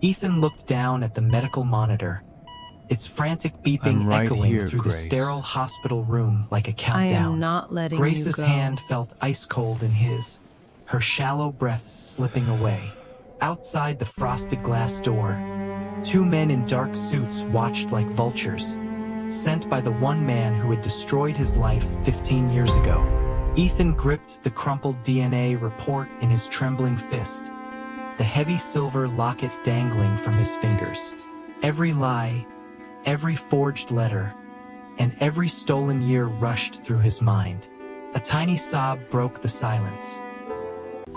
Ethan looked down at the medical monitor, its frantic beeping echoing through the sterile hospital room like a countdown. I am not letting Grace's you go. hand felt ice-cold in his, her shallow breaths slipping away. Outside the frosted glass door, two men in dark suits watched like vultures, sent by the one man who had destroyed his life 15 years ago. Ethan gripped the crumpled DNA report in his trembling fist, the heavy silver locket dangling from his fingers. Every lie, every forged letter, and every stolen year rushed through his mind. A tiny sob broke the silence.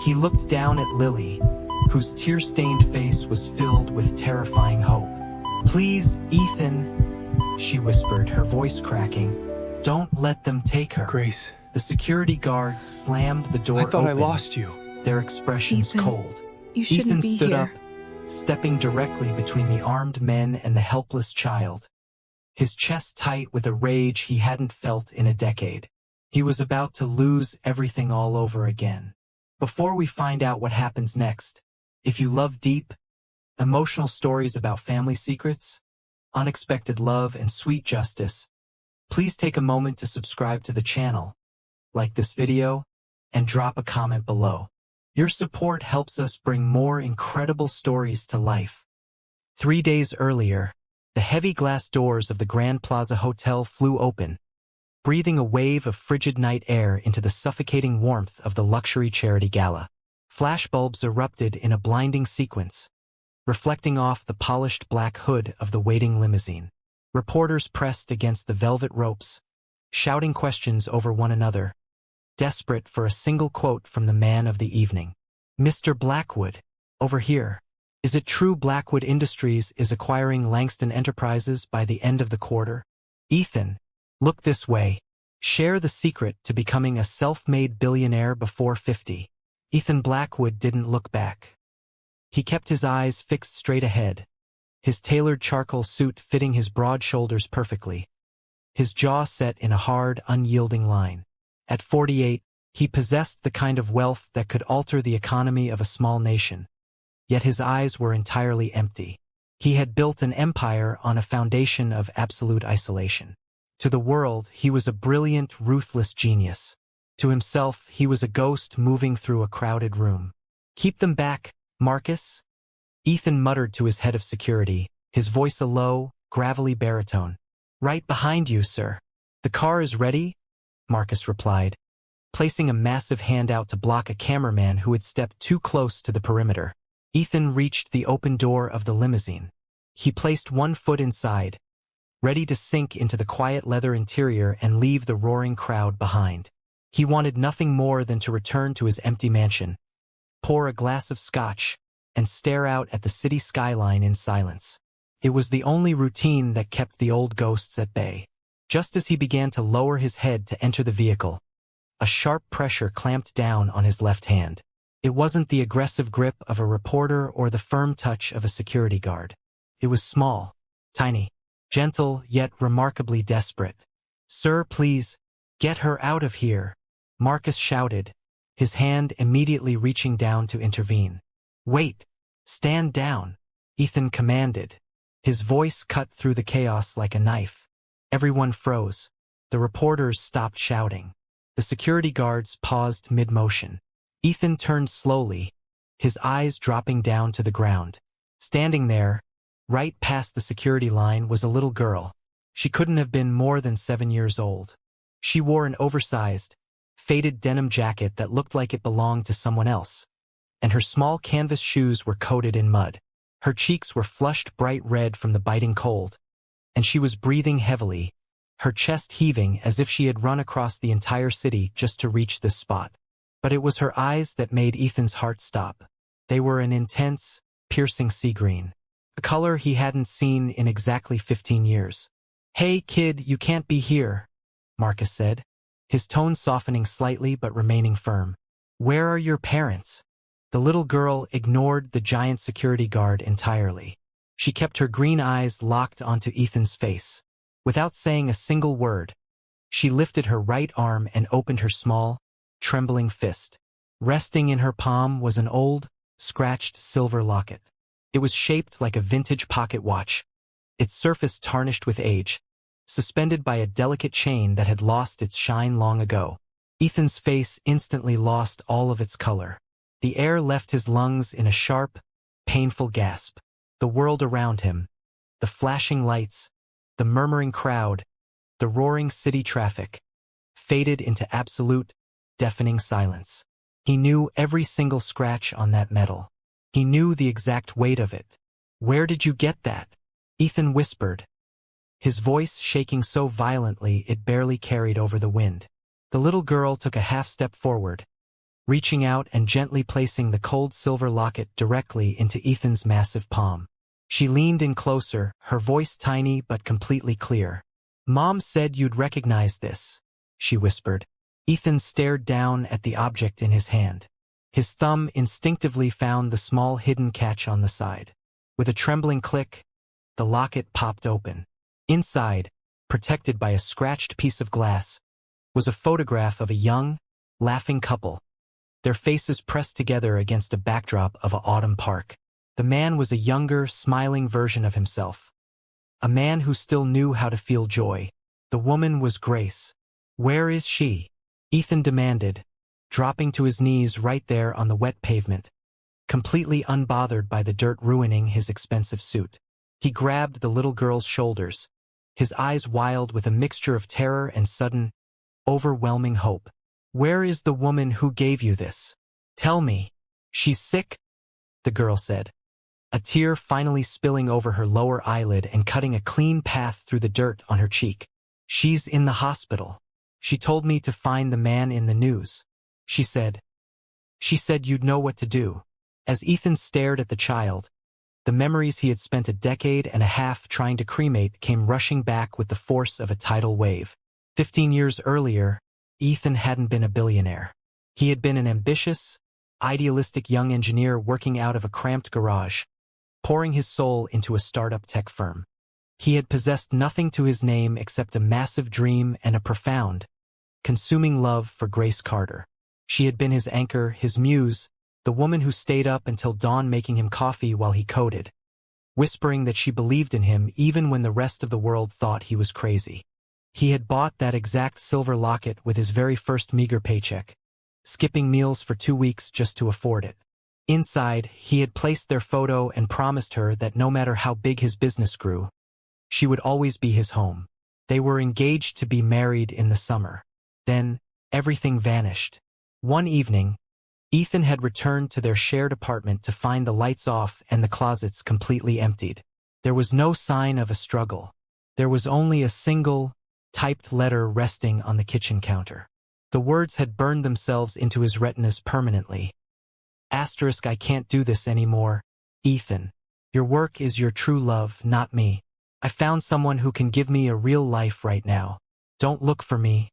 He looked down at Lily, whose tear-stained face was filled with terrifying hope. "Please, Ethan," she whispered, her voice cracking. "Don't let them take her." Grace. The security guards slammed the door I thought open, I lost you. their expressions Ethan, cold. You shouldn't Ethan be stood here. up, stepping directly between the armed men and the helpless child, his chest tight with a rage he hadn't felt in a decade. He was about to lose everything all over again. Before we find out what happens next, if you love deep, emotional stories about family secrets, unexpected love, and sweet justice, please take a moment to subscribe to the channel, like this video, and drop a comment below. Your support helps us bring more incredible stories to life. 3 days earlier, the heavy glass doors of the Grand Plaza Hotel flew open, breathing a wave of frigid night air into the suffocating warmth of the luxury charity gala. Flashbulbs erupted in a blinding sequence, reflecting off the polished black hood of the waiting limousine. Reporters pressed against the velvet ropes, shouting questions over one another, desperate for a single quote from the man of the evening. "Mr. Blackwood, over here. Is it true Blackwood Industries is acquiring Langston Enterprises by the end of the quarter? Ethan, look this way. Share the secret to becoming a self-made billionaire before 50. Ethan Blackwood didn't look back. He kept his eyes fixed straight ahead, his tailored charcoal suit fitting his broad shoulders perfectly, his jaw set in a hard, unyielding line. At 48, he possessed the kind of wealth that could alter the economy of a small nation. Yet his eyes were entirely empty. He had built an empire on a foundation of absolute isolation. To the world, he was a brilliant, ruthless genius. To himself, he was a ghost moving through a crowded room. "Keep them back, Marcus," Ethan muttered to his head of security, his voice a low, gravelly baritone. "Right behind you, sir." "The car is ready," Marcus replied, placing a massive hand out to block a cameraman who had stepped too close to the perimeter. Ethan reached the open door of the limousine. He placed one foot inside, ready to sink into the quiet leather interior and leave the roaring crowd behind. He wanted nothing more than to return to his empty mansion, pour a glass of scotch, and stare out at the city skyline in silence. It was the only routine that kept the old ghosts at bay. Just as he began to lower his head to enter the vehicle, a sharp pressure clamped down on his left hand. It wasn't the aggressive grip of a reporter or the firm touch of a security guard. It was small, tiny, gentle, yet remarkably desperate. "Sir, please, get her out of here," Marcus shouted, his hand immediately reaching down to intervene. "Wait, stand down," Ethan commanded, his voice cut through the chaos like a knife. Everyone froze. The reporters stopped shouting. The security guards paused mid-motion. Ethan turned slowly, his eyes dropping down to the ground. Standing there, right past the security line, was a little girl. She couldn't have been more than 7 years old. She wore an oversized, faded denim jacket that looked like it belonged to someone else, and her small canvas shoes were coated in mud. Her cheeks were flushed bright red from the biting cold, and she was breathing heavily, her chest heaving as if she had run across the entire city just to reach this spot. But it was her eyes that made Ethan's heart stop. They were an intense, piercing sea green, a color he hadn't seen in exactly 15 years. "Hey, kid, you can't be here," Marcus said, his tone softening slightly but remaining firm. "Where are your parents?" The little girl ignored the giant security guard entirely. She kept her green eyes locked onto Ethan's face. Without saying a single word, she lifted her right arm and opened her small, trembling fist. Resting in her palm was an old, scratched silver locket. It was shaped like a vintage pocket watch, its surface tarnished with age, suspended by a delicate chain that had lost its shine long ago. Ethan's face instantly lost all of its color. The air left his lungs in a sharp, painful gasp. The world around him, the flashing lights, the murmuring crowd, the roaring city traffic, faded into absolute, deafening silence. He knew every single scratch on that metal. He knew the exact weight of it. "Where did you get that?" Ethan whispered, his voice shaking so violently it barely carried over the wind. The little girl took a half-step forward, reaching out and gently placing the cold silver locket directly into Ethan's massive palm. She leaned in closer, her voice tiny but completely clear. "Mom said you'd recognize this," she whispered. Ethan stared down at the object in his hand. His thumb instinctively found the small hidden catch on the side. With a trembling click, the locket popped open. Inside, protected by a scratched piece of glass, was a photograph of a young, laughing couple, their faces pressed together against a backdrop of an autumn park. The man was a younger, smiling version of himself, a man who still knew how to feel joy. The woman was Grace. "Where is she?" Ethan demanded, dropping to his knees right there on the wet pavement, completely unbothered by the dirt ruining his expensive suit. He grabbed the little girl's shoulders, his eyes wild with a mixture of terror and sudden, overwhelming hope. "Where is the woman who gave you this? Tell me." "She's sick," the girl said, a tear finally spilling over her lower eyelid and cutting a clean path through the dirt on her cheek. "She's in the hospital. She told me to find the man in the news. She said you'd know what to do." As Ethan stared at the child, the memories he had spent a decade and a half trying to cremate came rushing back with the force of a tidal wave. 15 years earlier, Ethan hadn't been a billionaire. He had been an ambitious, idealistic young engineer working out of a cramped garage, pouring his soul into a startup tech firm. He had possessed nothing to his name except a massive dream and a profound, consuming love for Grace Carter. She had been his anchor, his muse, the woman who stayed up until dawn making him coffee while he coded, whispering that she believed in him even when the rest of the world thought he was crazy. He had bought that exact silver locket with his very first meager paycheck, skipping meals for 2 weeks just to afford it. Inside, he had placed their photo and promised her that no matter how big his business grew, she would always be his home. They were engaged to be married in the summer. Then, everything vanished. One evening, Ethan had returned to their shared apartment to find the lights off and the closets completely emptied. There was no sign of a struggle. There was only a single, typed letter resting on the kitchen counter. The words had burned themselves into his retinas permanently. "I can't do this anymore, Ethan. Your work is your true love, not me. I found someone who can give me a real life right now. Don't look for me."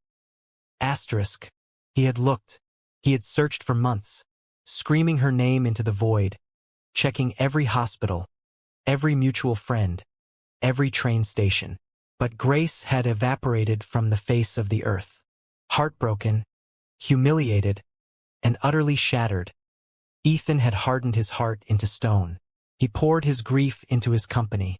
He had looked. He had searched for months, screaming her name into the void, checking every hospital, every mutual friend, every train station. But Grace had evaporated from the face of the earth. Heartbroken, humiliated, and utterly shattered, Ethan had hardened his heart into stone. He poured his grief into his company,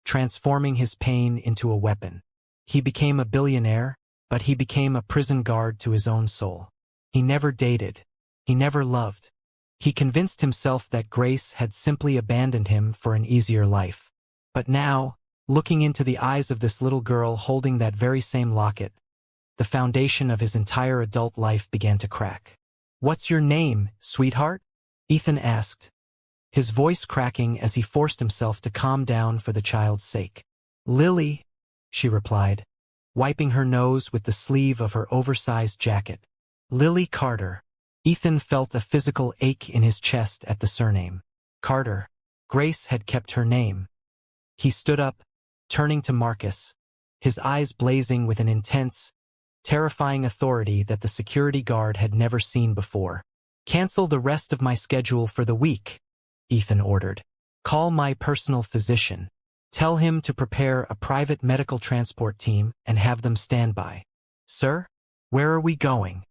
transforming his pain into a weapon. He became a billionaire, but he became a prison guard to his own soul. He never dated. He never loved. He convinced himself that Grace had simply abandoned him for an easier life. But now, looking into the eyes of this little girl holding that very same locket, the foundation of his entire adult life began to crack. "What's your name, sweetheart?" Ethan asked, his voice cracking as he forced himself to calm down for the child's sake. "Lily," she replied, wiping her nose with the sleeve of her oversized jacket. "Lily Carter." Ethan felt a physical ache in his chest at the surname. Carter. Grace had kept her name. He stood up, turning to Marcus, his eyes blazing with an intense, terrifying authority that the security guard had never seen before. "Cancel the rest of my schedule for the week," Ethan ordered. "Call my personal physician. Tell him to prepare a private medical transport team and have them stand by." "Sir? Where are we going?"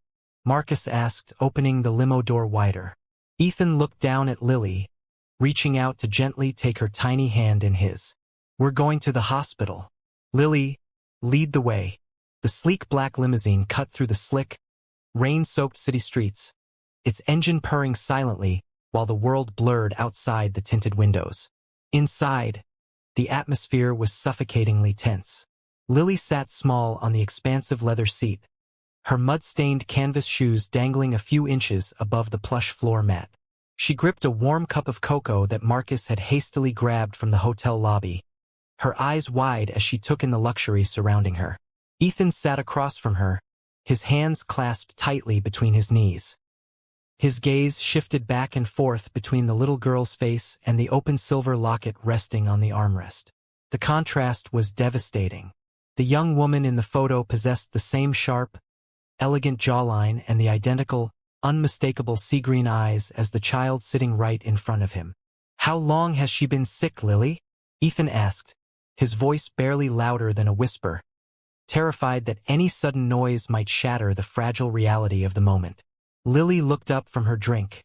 Marcus asked, opening the limo door wider. Ethan looked down at Lily, reaching out to gently take her tiny hand in his. "We're going to the hospital. Lily, lead the way." The sleek black limousine cut through the slick, rain-soaked city streets, its engine purring silently while the world blurred outside the tinted windows. Inside, the atmosphere was suffocatingly tense. Lily sat small on the expansive leather seat, her mud-stained canvas shoes dangling a few inches above the plush floor mat. She gripped a warm cup of cocoa that Marcus had hastily grabbed from the hotel lobby, her eyes wide as she took in the luxury surrounding her. Ethan sat across from her, his hands clasped tightly between his knees. His gaze shifted back and forth between the little girl's face and the open silver locket resting on the armrest. The contrast was devastating. The young woman in the photo possessed the same sharp, elegant jawline and the identical, unmistakable sea-green eyes as the child sitting right in front of him. "How long has she been sick, Lily?" Ethan asked, his voice barely louder than a whisper, terrified that any sudden noise might shatter the fragile reality of the moment. Lily looked up from her drink,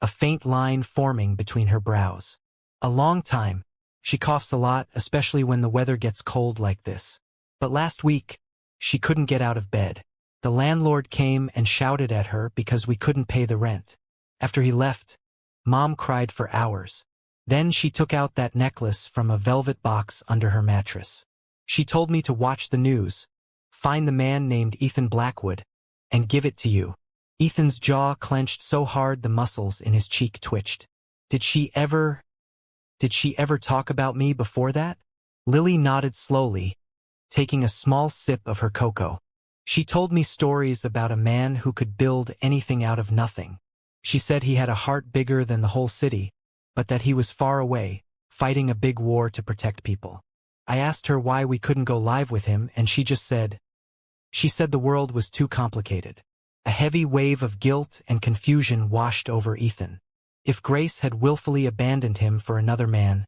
a faint line forming between her brows. "A long time. She coughs a lot, especially when the weather gets cold like this. But last week, she couldn't get out of bed. The landlord came and shouted at her because we couldn't pay the rent. After he left, Mom cried for hours. Then she took out that necklace from a velvet box under her mattress. She told me to watch the news, find the man named Ethan Blackwood, and give it to you." Ethan's jaw clenched so hard the muscles in his cheek twitched. Did she ever talk about me before that?" Lily nodded slowly, taking a small sip of her cocoa. "She told me stories about a man who could build anything out of nothing. She said he had a heart bigger than the whole city, but that he was far away, fighting a big war to protect people. I asked her why we couldn't go live with him, and she said the world was too complicated." A heavy wave of guilt and confusion washed over Ethan. If Grace had willfully abandoned him for another man,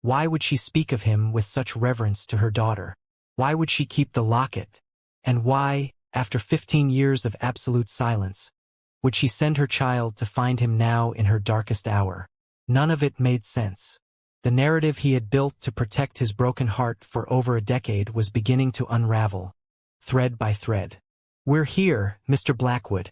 why would she speak of him with such reverence to her daughter? Why would she keep the locket? And why, after 15 years of absolute silence, would she send her child to find him now in her darkest hour? None of it made sense. The narrative he had built to protect his broken heart for over a decade was beginning to unravel, thread by thread. "We're here, Mr. Blackwood,"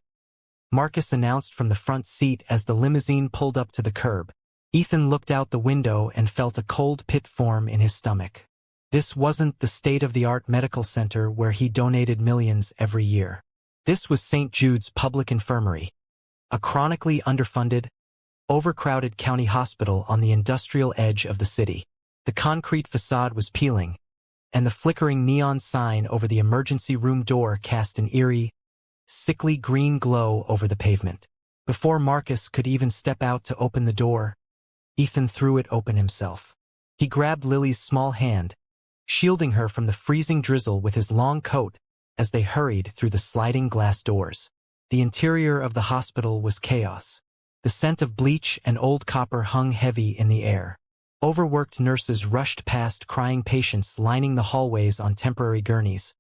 Marcus announced from the front seat as the limousine pulled up to the curb. Ethan looked out the window and felt a cold pit form in his stomach. This wasn't the state-of-the-art medical center where he donated millions every year. This was St. Jude's Public Infirmary, a chronically underfunded, overcrowded county hospital on the industrial edge of the city. The concrete facade was peeling, and the flickering neon sign over the emergency room door cast an eerie, sickly green glow over the pavement. Before Marcus could even step out to open the door, Ethan threw it open himself. He grabbed Lily's small hand, shielding her from the freezing drizzle with his long coat as they hurried through the sliding glass doors. The interior of the hospital was chaos. The scent of bleach and old copper hung heavy in the air. Overworked nurses rushed past crying patients lining the hallways on temporary gurneys,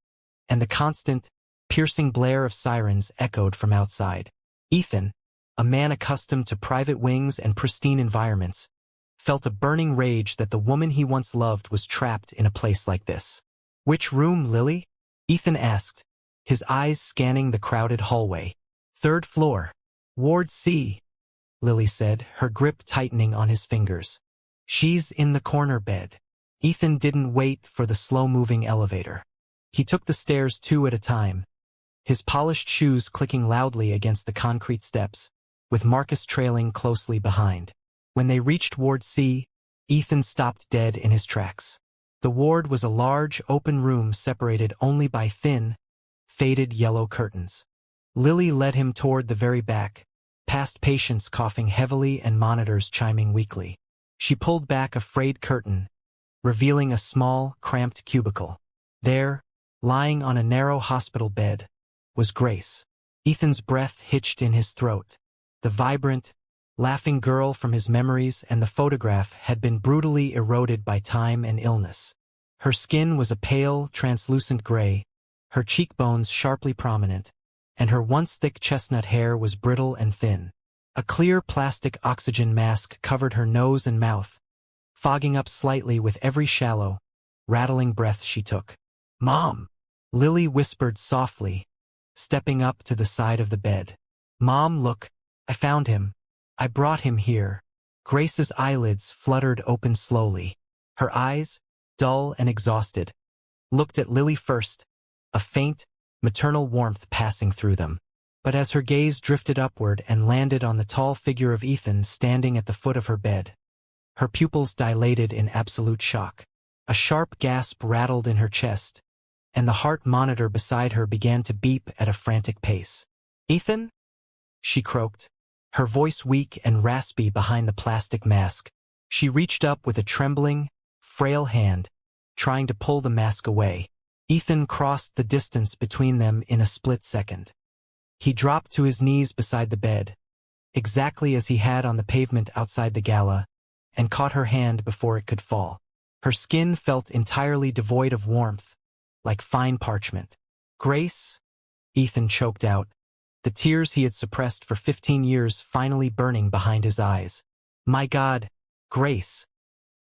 and the constant, piercing blare of sirens echoed from outside. Ethan, a man accustomed to private wings and pristine environments, felt a burning rage that the woman he once loved was trapped in a place like this. "Which room, Lily?" Ethan asked, his eyes scanning the crowded hallway. "Third floor. Ward C," Lily said, her grip tightening on his fingers. "She's in the corner bed." Ethan didn't wait for the slow-moving elevator. He took the stairs 2 at a time, his polished shoes clicking loudly against the concrete steps, with Marcus trailing closely behind. When they reached Ward C, Ethan stopped dead in his tracks. The ward was a large, open room separated only by thin, faded yellow curtains. Lily led him toward the very back, past patients coughing heavily and monitors chiming weakly. She pulled back a frayed curtain, revealing a small, cramped cubicle. There, lying on a narrow hospital bed, was Grace. Ethan's breath hitched in his throat. The vibrant, laughing girl from his memories and the photograph had been brutally eroded by time and illness. Her skin was a pale, translucent gray, her cheekbones sharply prominent, and her once thick chestnut hair was brittle and thin. A clear plastic oxygen mask covered her nose and mouth, fogging up slightly with every shallow, rattling breath she took. "Mom!" Lily whispered softly, stepping up to the side of the bed. "Mom, look, I found him. I brought him here." Grace's eyelids fluttered open slowly. Her eyes, dull and exhausted, looked at Lily first, a faint, maternal warmth passing through them. But as her gaze drifted upward and landed on the tall figure of Ethan standing at the foot of her bed, her pupils dilated in absolute shock. A sharp gasp rattled in her chest, and the heart monitor beside her began to beep at a frantic pace. "Ethan?" she croaked, her voice weak and raspy behind the plastic mask. She reached up with a trembling, frail hand, trying to pull the mask away. Ethan crossed the distance between them in a split second. He dropped to his knees beside the bed, exactly as he had on the pavement outside the gala, and caught her hand before it could fall. Her skin felt entirely devoid of warmth, like fine parchment. "Grace?" Ethan choked out, the tears he had suppressed for 15 years finally burning behind his eyes. "My God, Grace!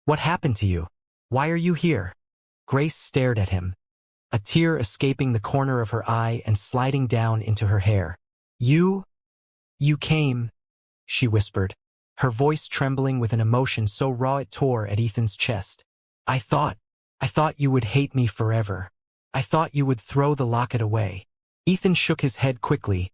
What happened to you? Why are you here?" Grace stared at him, a tear escaping the corner of her eye and sliding down into her hair. You came," she whispered, her voice trembling with an emotion so raw it tore at Ethan's chest. I thought you would hate me forever. I thought you would throw the locket away." Ethan shook his head quickly,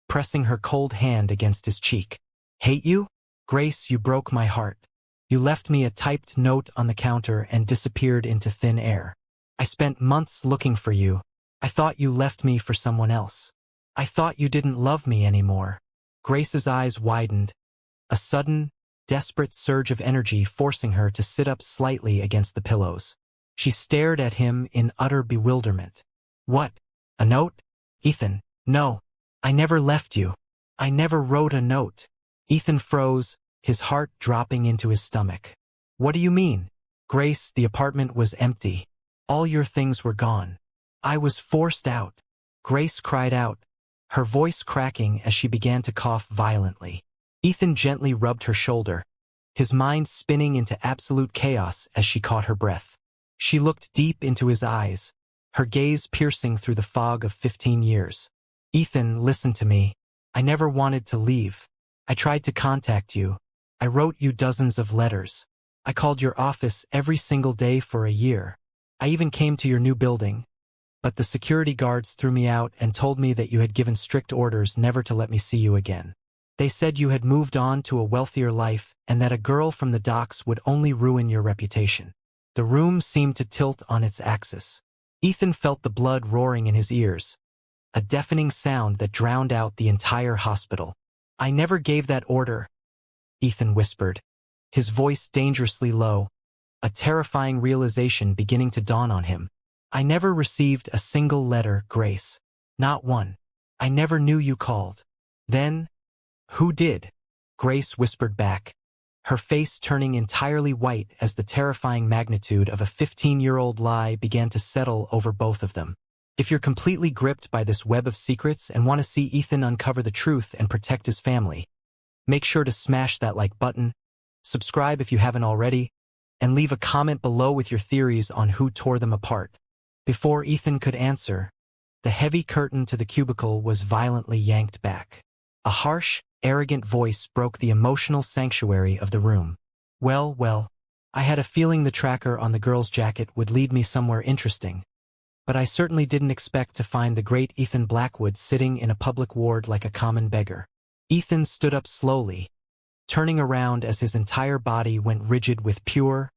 pressing her cold hand against his cheek. "Hate you? Grace, you broke my heart. You left me a typed note on the counter and disappeared into thin air. I spent months looking for you. I thought you left me for someone else. I thought you didn't love me anymore." Grace's eyes widened, a sudden, desperate surge of energy forcing her to sit up slightly against the pillows. She stared at him in utter bewilderment. "What? A note? Ethan, no. I never left you. I never wrote a note." Ethan froze, his heart dropping into his stomach. "What do you mean?" "Grace, the apartment was empty. All your things were gone. I was forced out." Grace cried out, her voice cracking as she began to cough violently. Ethan gently rubbed her shoulder, his mind spinning into absolute chaos as she caught her breath. She looked deep into his eyes, her gaze piercing through the fog of 15 years. "Ethan, listen to me. I never wanted to leave. I tried to contact you. I wrote you dozens of letters. I called your office every single day for a year. I even came to your new building. But the security guards threw me out and told me that you had given strict orders never to let me see you again. They said you had moved on to a wealthier life and that a girl from the docks would only ruin your reputation." The room seemed to tilt on its axis. Ethan felt the blood roaring in his ears, a deafening sound that drowned out the entire hospital. "I never gave that order," Ethan whispered, his voice dangerously low, a terrifying realization beginning to dawn on him. "I never received a single letter, Grace. Not one. I never knew you called." "Then, who did?" Grace whispered back, her face turning entirely white as the terrifying magnitude of a 15-year-old lie began to settle over both of them. If you're completely gripped by this web of secrets and want to see Ethan uncover the truth and protect his family, make sure to smash that like button, subscribe if you haven't already, and leave a comment below with your theories on who tore them apart. Before Ethan could answer, the heavy curtain to the cubicle was violently yanked back. A harsh, arrogant voice broke the emotional sanctuary of the room. Well, I had a feeling the tracker on the girl's jacket would lead me somewhere interesting, but I certainly didn't expect to find the great Ethan Blackwood sitting in a public ward like a common beggar." Ethan stood up slowly, turning around as his entire body went rigid with pure,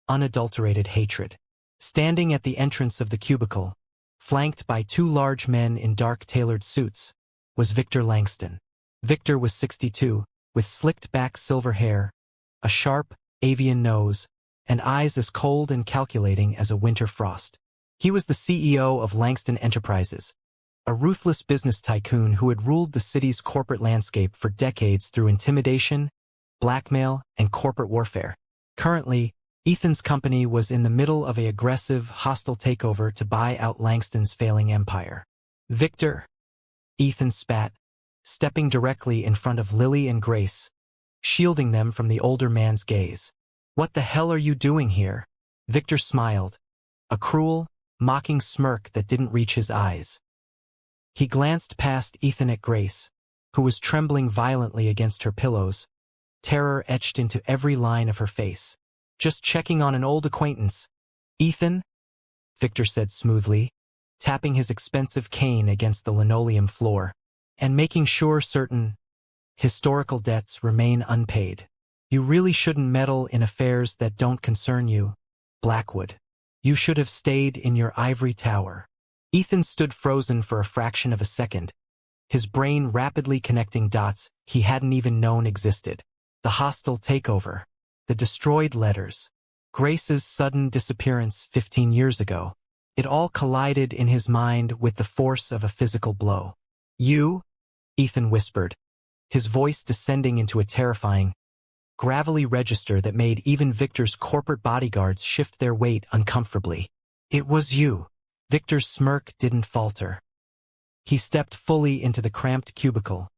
unadulterated hatred. Standing at the entrance of the cubicle, flanked by two large men in dark tailored suits, was Victor Langston. Victor was 62, with slicked-back silver hair, a sharp, avian nose, and eyes as cold and calculating as a winter frost. He was the CEO of Langston Enterprises, a ruthless business tycoon who had ruled the city's corporate landscape for decades through intimidation, blackmail, and corporate warfare. Currently, Ethan's company was in the middle of an aggressive, hostile takeover to buy out Langston's failing empire. "Victor," Ethan spat, stepping directly in front of Lily and Grace, shielding them from the older man's gaze. "What the hell are you doing here?" Victor smiled, a cruel, mocking smirk that didn't reach his eyes. He glanced past Ethan at Grace, who was trembling violently against her pillows, terror etched into every line of her face. "Just checking on an old acquaintance, Ethan," Victor said smoothly, tapping his expensive cane against the linoleum floor, "and making sure certain historical debts remain unpaid. You really shouldn't meddle in affairs that don't concern you, Blackwood. You should have stayed in your ivory tower." Ethan stood frozen for a fraction of a second, his brain rapidly connecting dots he hadn't even known existed. The hostile takeover, the destroyed letters, Grace's sudden disappearance 15 years ago. It all collided in his mind with the force of a physical blow. "You?" Ethan whispered, his voice descending into a terrifying, gravelly register that made even Victor's corporate bodyguards shift their weight uncomfortably. "It was you." Victor's smirk didn't falter. He stepped fully into the cramped cubicle,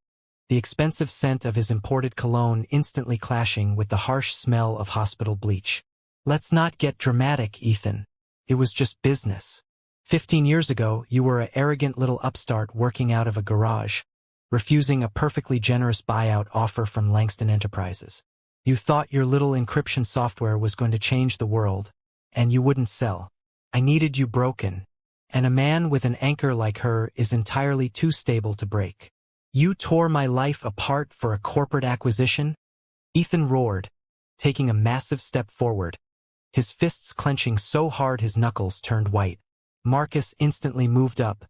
the expensive scent of his imported cologne instantly clashing with the harsh smell of hospital bleach. "Let's not get dramatic, Ethan. It was just business. 15 years ago, you were an arrogant little upstart working out of a garage, refusing a perfectly generous buyout offer from Langston Enterprises. You thought your little encryption software was going to change the world, and you wouldn't sell. I needed you broken. And a man with an anchor like her is entirely too stable to break. You tore my life apart for a corporate acquisition?" Ethan roared, taking a massive step forward, his fists clenching so hard his knuckles turned white. Marcus instantly moved up,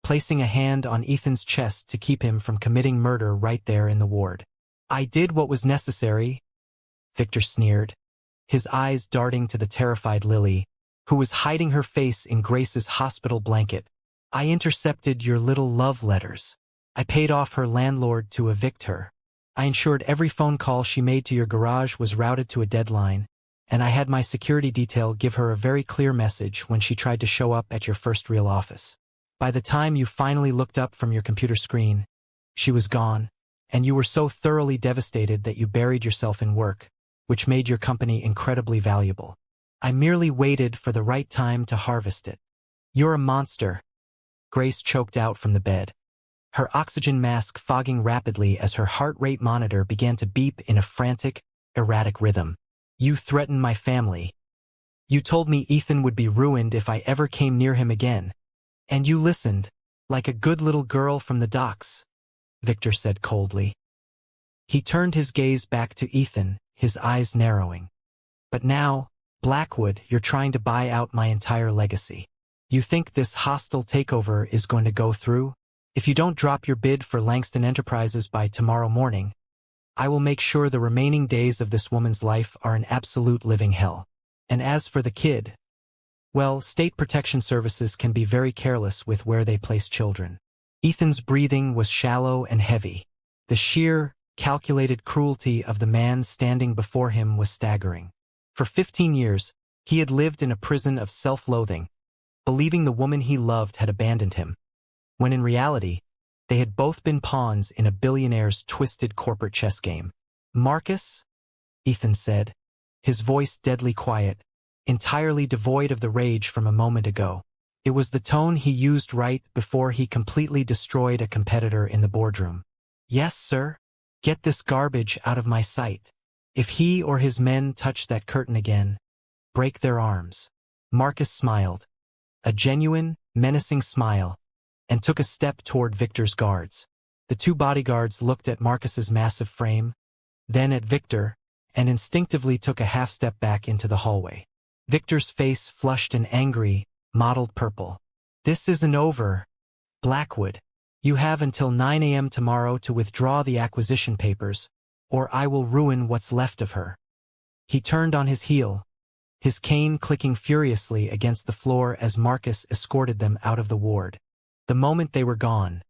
placing a hand on Ethan's chest to keep him from committing murder right there in the ward. "I did what was necessary," Victor sneered, his eyes darting to the terrified Lily, who was hiding her face in Grace's hospital blanket. "I intercepted your little love letters. I paid off her landlord to evict her. I ensured every phone call she made to your garage was routed to a deadline, and I had my security detail give her a very clear message when she tried to show up at your first real office. By the time you finally looked up from your computer screen, she was gone, and you were so thoroughly devastated that you buried yourself in work, which made your company incredibly valuable. I merely waited for the right time to harvest it." "You're a monster," Grace choked out from the bed, her oxygen mask fogging rapidly as her heart rate monitor began to beep in a frantic, erratic rhythm. "You threatened my family. You told me Ethan would be ruined if I ever came near him again. And you listened, like a good little girl from the docks," Victor said coldly. He turned his gaze back to Ethan, his eyes narrowing. "But now, Blackwood, you're trying to buy out my entire legacy. You think this hostile takeover is going to go through? If you don't drop your bid for Langston Enterprises by tomorrow morning, I will make sure the remaining days of this woman's life are an absolute living hell. And as for the kid, well, state protection services can be very careless with where they place children." Ethan's breathing was shallow and heavy. The sheer, calculated cruelty of the man standing before him was staggering. For 15 years, he had lived in a prison of self-loathing, believing the woman he loved had abandoned him, when in reality, they had both been pawns in a billionaire's twisted corporate chess game. "Marcus?" Ethan said, his voice deadly quiet, entirely devoid of the rage from a moment ago. It was the tone he used right before he completely destroyed a competitor in the boardroom. "Yes, sir. Get this garbage out of my sight. If he or his men touch that curtain again, break their arms." Marcus smiled, a genuine, menacing smile, and took a step toward Victor's guards. The two bodyguards looked at Marcus's massive frame, then at Victor, and instinctively took a half-step back into the hallway. Victor's face flushed an angry, mottled purple. "This isn't over, Blackwood. You have until 9 a.m. tomorrow to withdraw the acquisition papers, or I will ruin what's left of her." He turned on his heel, his cane clicking furiously against the floor as Marcus escorted them out of the ward. The moment they were gone,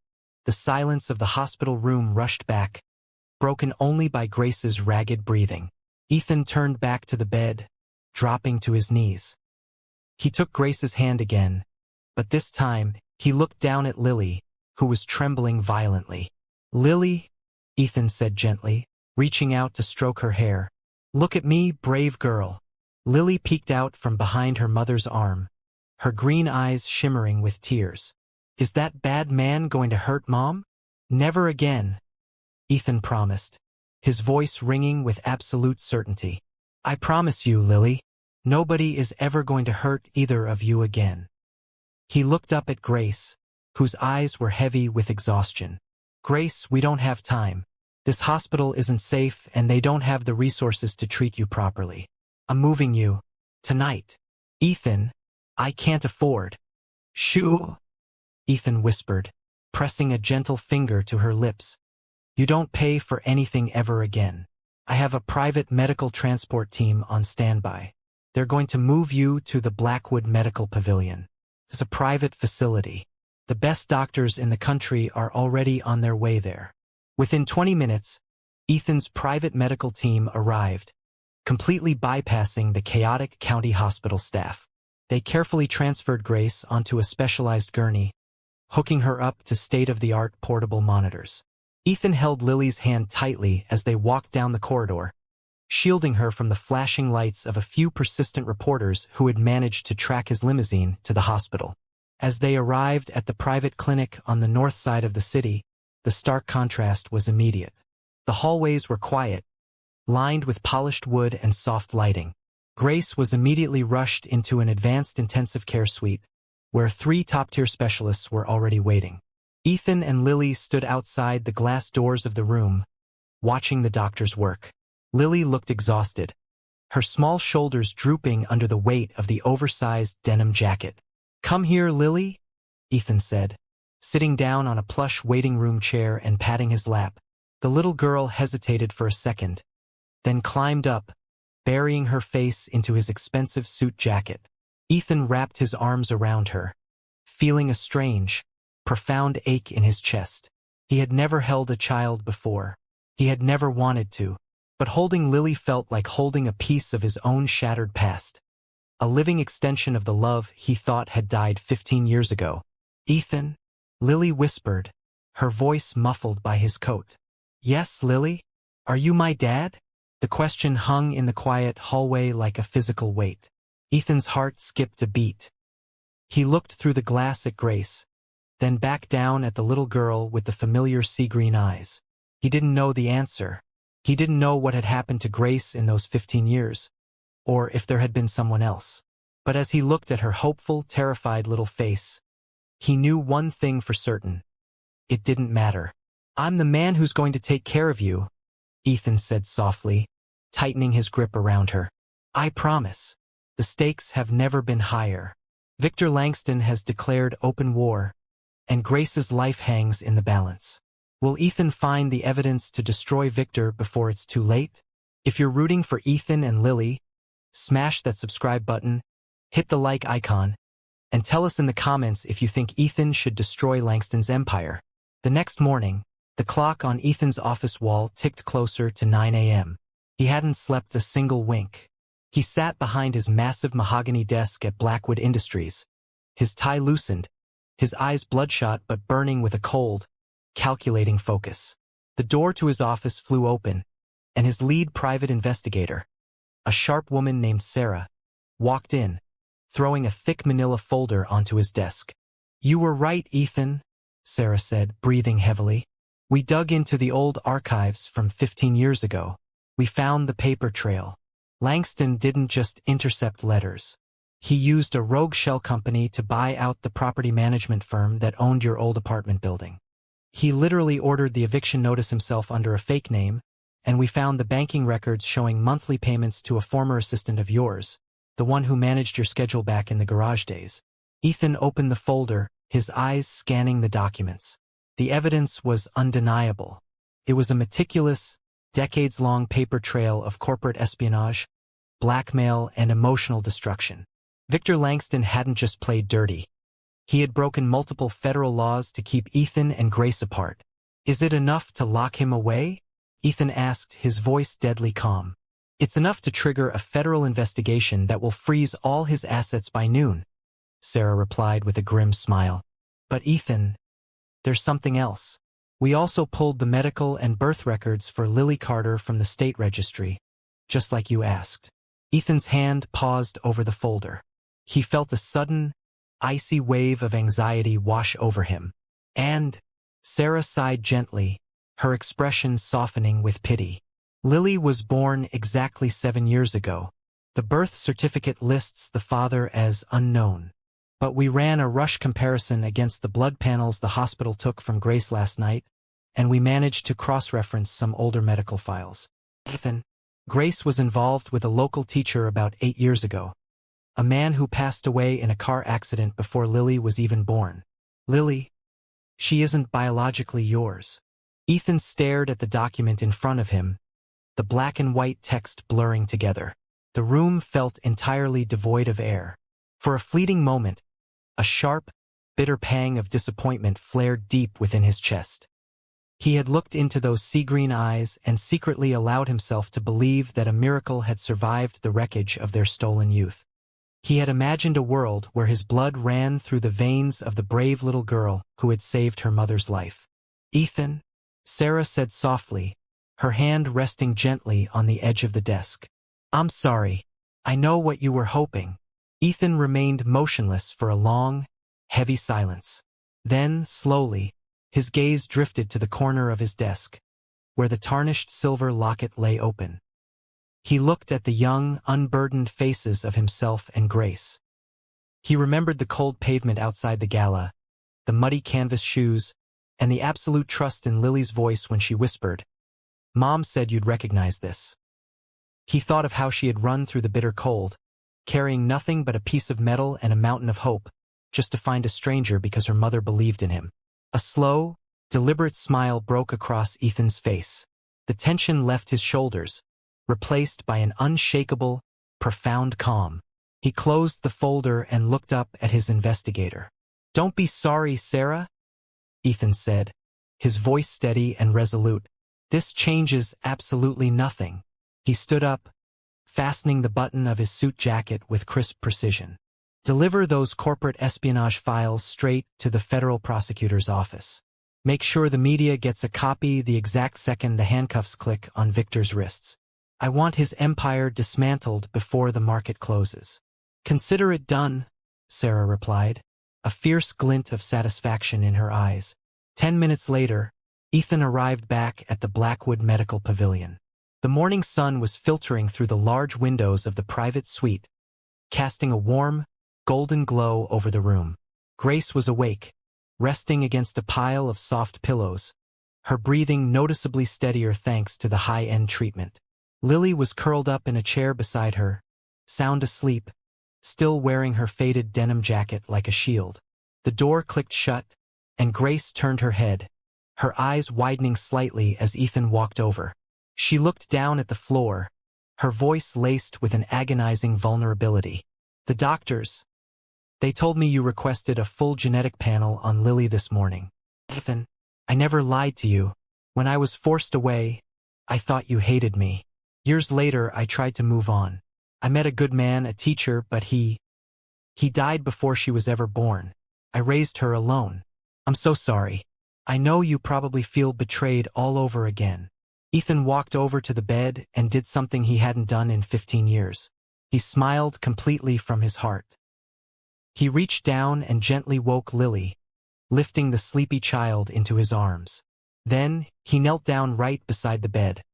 the silence of the hospital room rushed back, broken only by Grace's ragged breathing. Ethan turned back to the bed, dropping to his knees. He took Grace's hand again, but this time he looked down at Lily, who was trembling violently. Lily, Ethan said gently, reaching out to stroke her hair. Look at me, brave girl. Lily peeked out from behind her mother's arm, her green eyes shimmering with tears. Is that bad man going to hurt Mom? Never again, Ethan promised, his voice ringing with absolute certainty. I promise you, Lily, nobody is ever going to hurt either of you again. He looked up at Grace, whose eyes were heavy with exhaustion. Grace, we don't have time. This hospital isn't safe and they don't have the resources to treat you properly. I'm moving you. Tonight. Ethan, I can't afford. Shoo, Ethan whispered, pressing a gentle finger to her lips. You don't pay for anything ever again. I have a private medical transport team on standby. They're going to move you to the Blackwood Medical Pavilion. It's a private facility. The best doctors in the country are already on their way there. Within 20 minutes, Ethan's private medical team arrived, completely bypassing the chaotic county hospital staff. They carefully transferred Grace onto a specialized gurney, hooking her up to state-of-the-art portable monitors. Ethan held Lily's hand tightly as they walked down the corridor, shielding her from the flashing lights of a few persistent reporters who had managed to track his limousine to the hospital. As they arrived at the private clinic on the north side of the city, the stark contrast was immediate. The hallways were quiet, lined with polished wood and soft lighting. Grace was immediately rushed into an advanced intensive care suite, where 3 top-tier specialists were already waiting. Ethan and Lily stood outside the glass doors of the room, watching the doctors work. Lily looked exhausted, her small shoulders drooping under the weight of the oversized denim jacket. Come here, Lily, Ethan said, sitting down on a plush waiting room chair and patting his lap. The little girl hesitated for a second, then climbed up, burying her face into his expensive suit jacket. Ethan wrapped his arms around her, feeling a strange, profound ache in his chest. He had never held a child before. He had never wanted to, but holding Lily felt like holding a piece of his own shattered past. A living extension of the love he thought had died 15 years ago. Ethan, Lily whispered, her voice muffled by his coat. Yes, Lily? Are you my dad? The question hung in the quiet hallway like a physical weight. Ethan's heart skipped a beat. He looked through the glass at Grace, then back down at the little girl with the familiar sea-green eyes. He didn't know the answer. He didn't know what had happened to Grace in those 15 years, or if there had been someone else. But as he looked at her hopeful, terrified little face, he knew one thing for certain. It didn't matter. I'm the man who's going to take care of you, Ethan said softly, tightening his grip around her. I promise. The stakes have never been higher. Victor Langston has declared open war, and Grace's life hangs in the balance. Will Ethan find the evidence to destroy Victor before it's too late? If you're rooting for Ethan and Lily, smash that subscribe button, hit the like icon, and tell us in the comments if you think Ethan should destroy Langston's empire. The next morning, the clock on Ethan's office wall ticked closer to 9 a.m. He hadn't slept a single wink. He sat behind his massive mahogany desk at Blackwood Industries, his tie loosened, his eyes bloodshot but burning with a cold, calculating focus. The door to his office flew open, and his lead private investigator, a sharp woman named Sarah, walked in, throwing a thick manila folder onto his desk. You were right, Ethan, Sarah said, breathing heavily. We dug into the old archives from 15 years ago. We found the paper trail. Langston didn't just intercept letters. He used a rogue shell company to buy out the property management firm that owned your old apartment building. He literally ordered the eviction notice himself under a fake name, and we found the banking records showing monthly payments to a former assistant of yours, the one who managed your schedule back in the garage days. Ethan opened the folder, his eyes scanning the documents. The evidence was undeniable. It was a meticulous, decades-long paper trail of corporate espionage, blackmail, and emotional destruction. Victor Langston hadn't just played dirty. He had broken multiple federal laws to keep Ethan and Grace apart. Is it enough to lock him away? Ethan asked, his voice deadly calm. It's enough to trigger a federal investigation that will freeze all his assets by noon, Sarah replied with a grim smile. But Ethan, there's something else. We also pulled the medical and birth records for Lily Carter from the state registry, just like you asked. Ethan's hand paused over the folder. He felt a sudden, icy wave of anxiety wash over him. And Sarah sighed gently, her expression softening with pity. Lily was born exactly 7 years ago. The birth certificate lists the father as unknown. But we ran a rush comparison against the blood panels the hospital took from Grace last night, and we managed to cross-reference some older medical files. Ethan, Grace was involved with a local teacher about 8 years ago. A man who passed away in a car accident before Lily was even born. Lily, she isn't biologically yours. Ethan stared at the document in front of him, the black and white text blurring together. The room felt entirely devoid of air. For a fleeting moment, a sharp, bitter pang of disappointment flared deep within his chest. He had looked into those sea-green eyes and secretly allowed himself to believe that a miracle had survived the wreckage of their stolen youth. He had imagined a world where his blood ran through the veins of the brave little girl who had saved her mother's life. Ethan, Sarah said softly, her hand resting gently on the edge of the desk. I'm sorry. I know what you were hoping. Ethan remained motionless for a long, heavy silence. Then, slowly, his gaze drifted to the corner of his desk, where the tarnished silver locket lay open. He looked at the young, unburdened faces of himself and Grace. He remembered the cold pavement outside the gala, the muddy canvas shoes, and the absolute trust in Lily's voice when she whispered, "Mom said you'd recognize this." He thought of how she had run through the bitter cold, carrying nothing but a piece of metal and a mountain of hope, just to find a stranger because her mother believed in him. A slow, deliberate smile broke across Ethan's face. The tension left his shoulders, replaced by an unshakable, profound calm. He closed the folder and looked up at his investigator. "Don't be sorry, Sarah," Ethan said, his voice steady and resolute. "This changes absolutely nothing." He stood up, fastening the button of his suit jacket with crisp precision. "Deliver those corporate espionage files straight to the federal prosecutor's office. Make sure the media gets a copy the exact second the handcuffs click on Victor's wrists. I want his empire dismantled before the market closes." "Consider it done," Sarah replied, a fierce glint of satisfaction in her eyes. 10 minutes later, Ethan arrived back at the Blackwood Medical Pavilion. The morning sun was filtering through the large windows of the private suite, casting a warm, golden glow over the room. Grace was awake, resting against a pile of soft pillows, her breathing noticeably steadier thanks to the high-end treatment. Lily was curled up in a chair beside her, sound asleep, still wearing her faded denim jacket like a shield. The door clicked shut, and Grace turned her head, her eyes widening slightly as Ethan walked over. She looked down at the floor, her voice laced with an agonizing vulnerability. "The doctors, they told me you requested a full genetic panel on Lily this morning. Ethan, I never lied to you. When I was forced away, I thought you hated me. Years later, I tried to move on. I met a good man, a teacher, but he died before she was ever born. I raised her alone. I'm so sorry. I know you probably feel betrayed all over again." Ethan walked over to the bed and did something he hadn't done in 15 years. He smiled completely from his heart. He reached down and gently woke Lily, lifting the sleepy child into his arms. Then, he knelt down right beside the bed,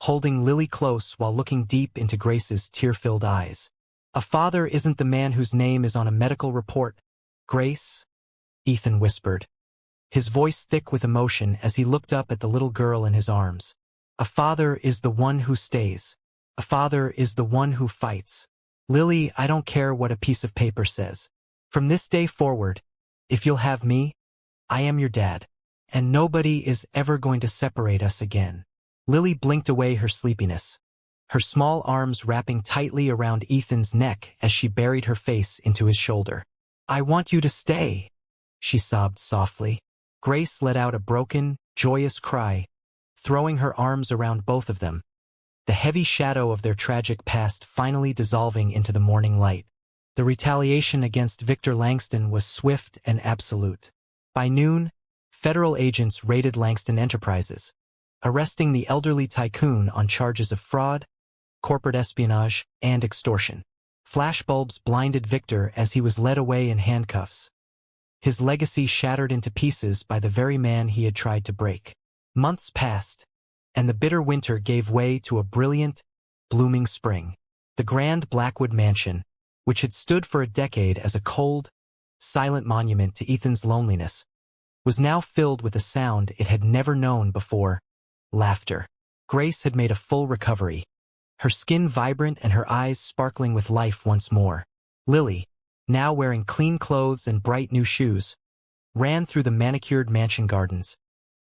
holding Lily close while looking deep into Grace's tear-filled eyes. "A father isn't the man whose name is on a medical report, Grace," Ethan whispered, his voice thick with emotion as he looked up at the little girl in his arms. "A father is the one who stays. A father is the one who fights. Lily, I don't care what a piece of paper says. From this day forward, if you'll have me, I am your dad, and nobody is ever going to separate us again." Lily blinked away her sleepiness, her small arms wrapping tightly around Ethan's neck as she buried her face into his shoulder. "I want you to stay," she sobbed softly. Grace let out a broken, joyous cry, throwing her arms around both of them, the heavy shadow of their tragic past finally dissolving into the morning light. The retaliation against Victor Langston was swift and absolute. By noon, federal agents raided Langston Enterprises, arresting the elderly tycoon on charges of fraud, corporate espionage, and extortion. Flashbulbs blinded Victor as he was led away in handcuffs, his legacy shattered into pieces by the very man he had tried to break. Months passed, and the bitter winter gave way to a brilliant, blooming spring. The grand Blackwood mansion, which had stood for a decade as a cold, silent monument to Ethan's loneliness, was now filled with a sound it had never known before: laughter. Grace had made a full recovery, her skin vibrant and her eyes sparkling with life once more. Lily, now wearing clean clothes and bright new shoes, ran through the manicured mansion gardens,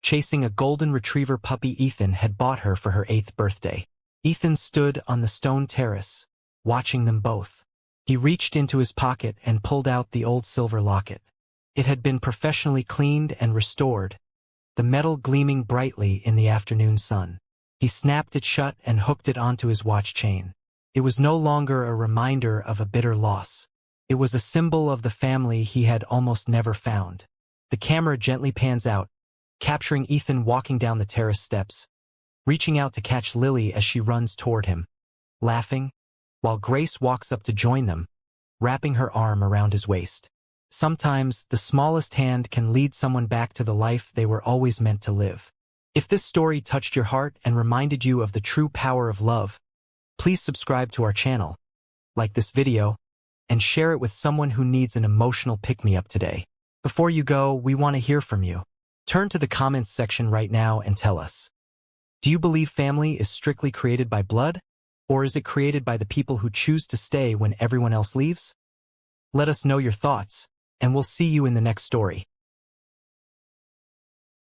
chasing a golden retriever puppy Ethan had bought her for her 8th birthday. Ethan stood on the stone terrace, watching them both. He reached into his pocket and pulled out the old silver locket. It had been professionally cleaned and restored, the metal gleaming brightly in the afternoon sun. He snapped it shut and hooked it onto his watch chain. It was no longer a reminder of a bitter loss. It was a symbol of the family he had almost never found. The camera gently pans out, capturing Ethan walking down the terrace steps, reaching out to catch Lily as she runs toward him, laughing, while Grace walks up to join them, wrapping her arm around his waist. Sometimes, the smallest hand can lead someone back to the life they were always meant to live. If this story touched your heart and reminded you of the true power of love, please subscribe to our channel, like this video, and share it with someone who needs an emotional pick-me-up today. Before you go, we want to hear from you. Turn to the comments section right now and tell us. Do you believe family is strictly created by blood, or is it created by the people who choose to stay when everyone else leaves? Let us know your thoughts, and we'll see you in the next story.